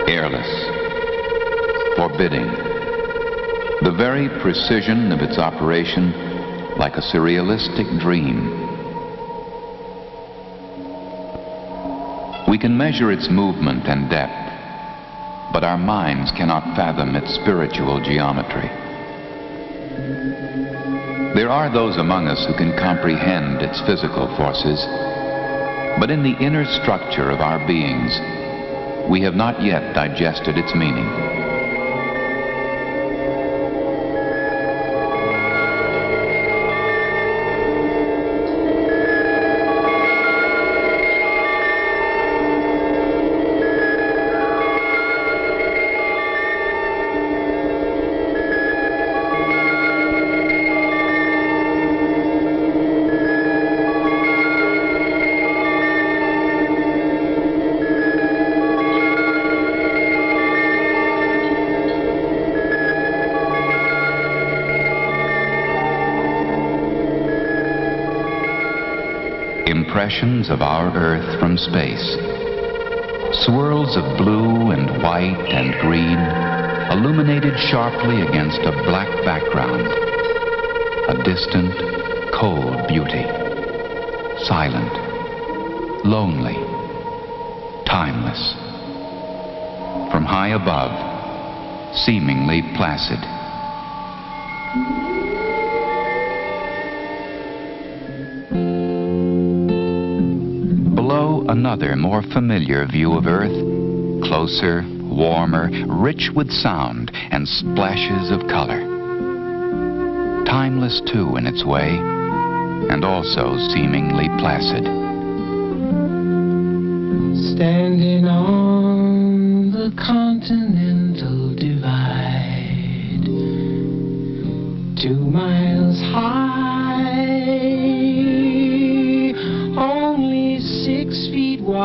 airless, forbidding, the very precision of its operation like a surrealistic dream. We can measure its movement and depth, but our minds cannot fathom its spiritual geometry. There are those among us who can comprehend its physical forces, but in the inner structure of our beings, we have not yet digested its meaning. Impressions of our Earth from space. Swirls of blue and white and green, illuminated sharply against a black background. A distant, cold beauty. Silent, lonely, timeless. From high above, seemingly placid. Another more familiar view of Earth, closer, warmer, rich with sound and splashes of color. Timeless too in its way, and also seemingly placid. Standing on the continental divide, 2 miles high, only 6 feet wide.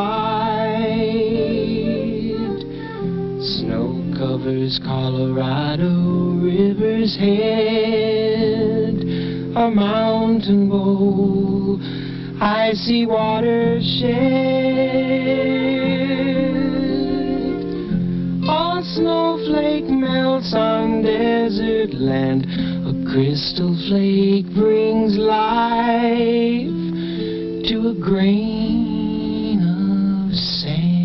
Snow covers Colorado River's head, a mountain bowl, icy watershed. A snowflake melts on desert land, a crystal flake brings life to a grain of sand.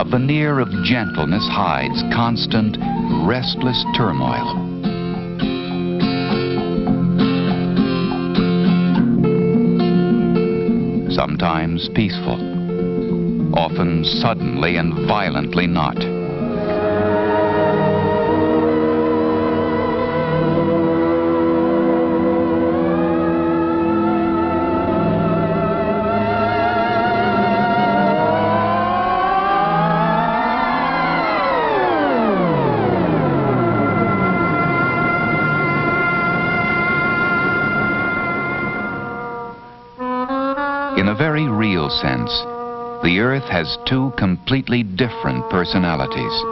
A veneer of gentleness hides constant, restless turmoil. Sometimes peaceful, often suddenly and violently not. In a very real sense, the Earth has 2 completely different personalities.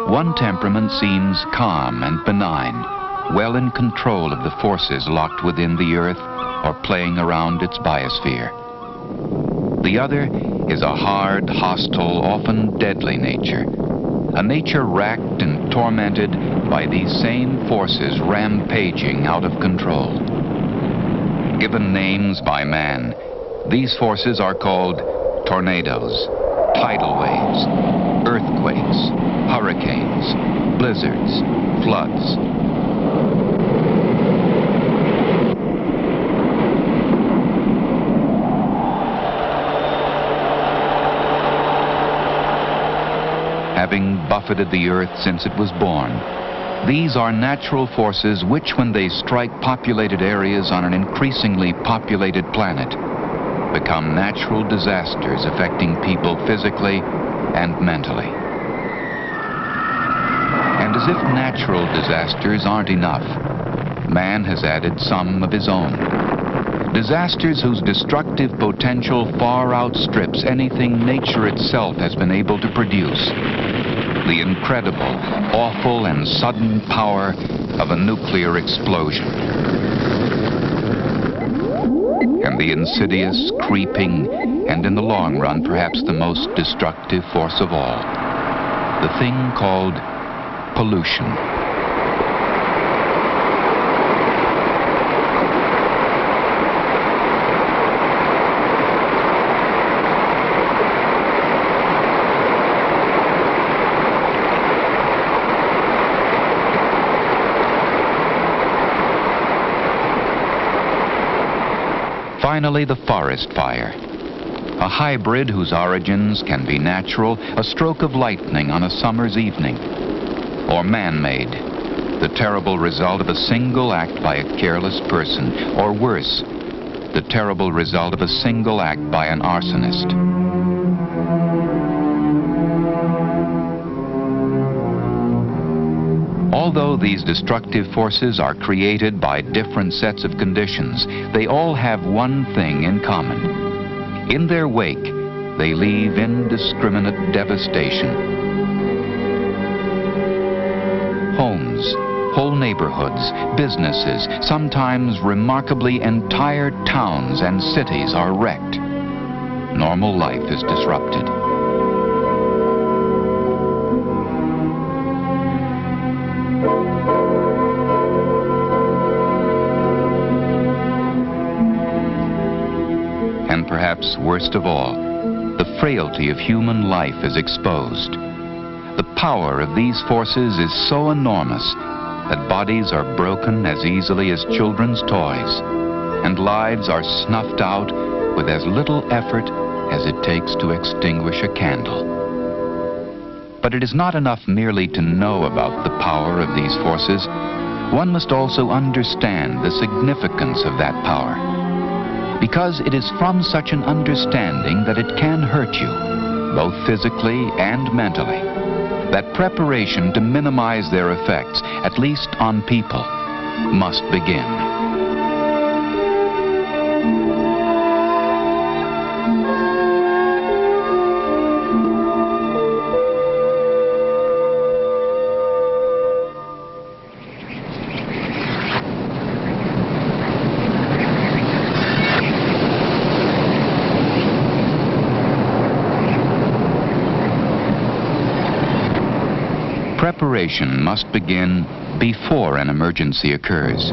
One temperament seems calm and benign, well in control of the forces locked within the Earth or playing around its biosphere. The other is a hard, hostile, often deadly nature. A nature racked and tormented by these same forces rampaging out of control. Given names by man, these forces are called tornadoes, tidal waves, earthquakes, hurricanes, blizzards, floods. Having buffeted the Earth since it was born, these are natural forces which, when they strike populated areas on an increasingly populated planet, become natural disasters affecting people physically and mentally. And as if natural disasters aren't enough, man has added some of his own. Disasters whose destructive potential far outstrips anything nature itself has been able to produce. The incredible, awful, and sudden power of a nuclear explosion. And the insidious, creeping, and in the long run perhaps the most destructive force of all. The thing called pollution. Finally, the forest fire. A hybrid whose origins can be natural, a stroke of lightning on a summer's evening, or man-made, the terrible result of a single act by a careless person, or worse, the terrible result of a single act by an arsonist. Although these destructive forces are created by different sets of conditions, they all have one thing in common. In their wake, they leave indiscriminate devastation. Homes, whole neighborhoods, businesses, sometimes remarkably entire towns and cities are wrecked. Normal life is disrupted. And perhaps worst of all, the frailty of human life is exposed. The power of these forces is so enormous that bodies are broken as easily as children's toys, and lives are snuffed out with as little effort as it takes to extinguish a candle. But it is not enough merely to know about the power of these forces. One must also understand the significance of that power, because it is from such an understanding that it can hurt you, both physically and mentally, that preparation to minimize their effects, at least on people, must begin. Preparation must begin before an emergency occurs.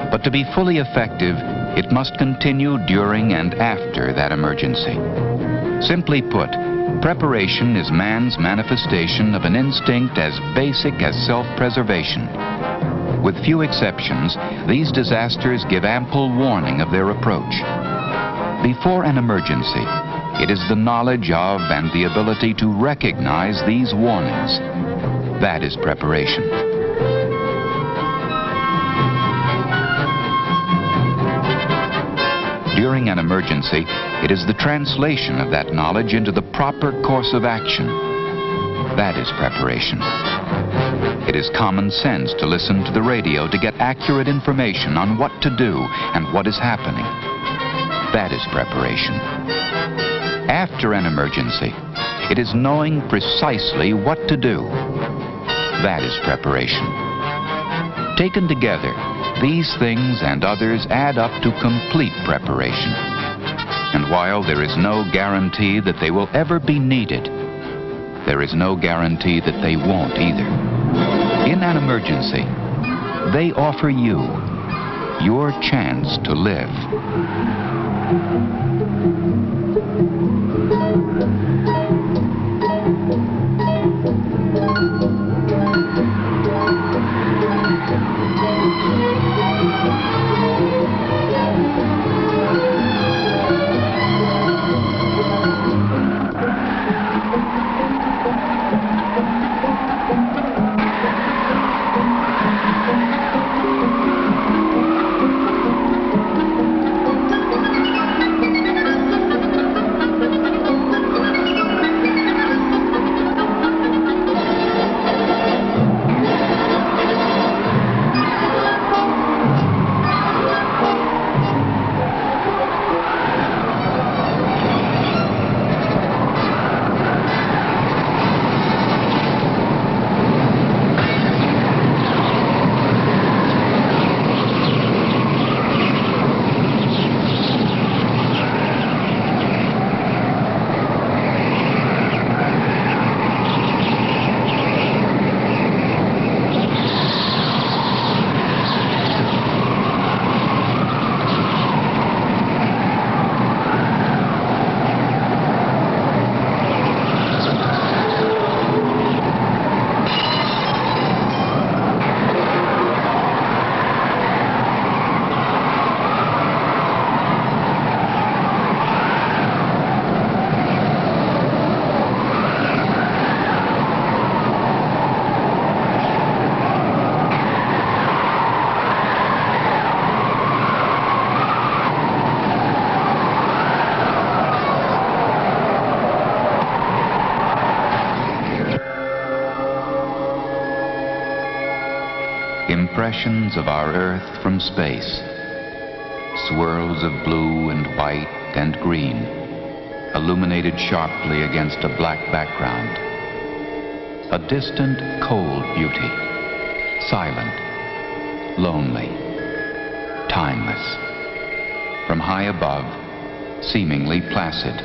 But to be fully effective, it must continue during and after that emergency. Simply put, preparation is man's manifestation of an instinct as basic as self-preservation. With few exceptions, these disasters give ample warning of their approach. Before an emergency, it is the knowledge of and the ability to recognize these warnings. That is preparation. During an emergency, it is the translation of that knowledge into the proper course of action. That is preparation. It is common sense to listen to the radio to get accurate information on what to do and what is happening. That is preparation. After an emergency, it is knowing precisely what to do. That is preparation. Taken together, these things and others add up to complete preparation. And while there is no guarantee that they will ever be needed, there is no guarantee that they won't either. In an emergency, they offer you your chance to live. Impressions of our Earth from space. Swirls of blue and white and green, illuminated sharply against a black background. A distant, cold beauty, silent, lonely, timeless. From high above, seemingly placid.